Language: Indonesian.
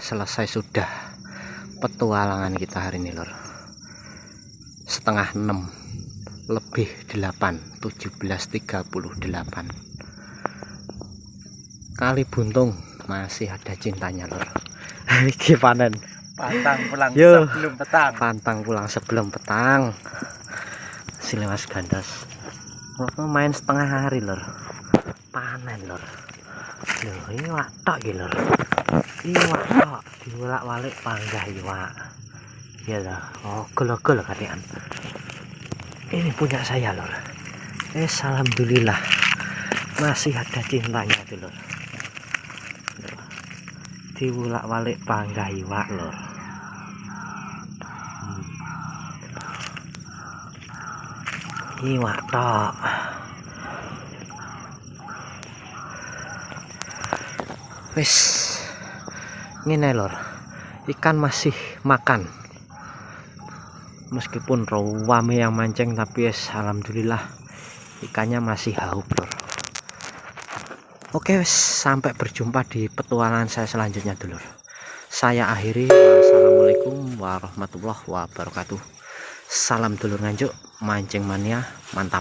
selesai sudah petualangan kita hari ini lor. Setengah 6 lebih 8 17.38. Kali buntung masih ada cintanya lor. Iki panen pantang pulang yo, sebelum petang. pantang pulang sebelum petang. Sile Mas Gandas main setengah hari lor, panen lor. Loh, ini watok iki lor. Ini watok dibolak-balik panggah iwak. Ya lah, ogol-ogol kalian. Ini punya saya lor. Alhamdulillah masih ada cintanya tuh lor. Dibolak-balik panggah iwak lor. Iwak tok. Wis ngene lor, ikan masih makan meskipun rame yang mancing, tapi alhamdulillah ikannya masih haup lor. Oke, wis sampai berjumpa di petualangan saya selanjutnya dulur. Saya akhiri. Wassalamualaikum warahmatullahi wabarakatuh. Salam dulur nganjuk, mancing mania mantap.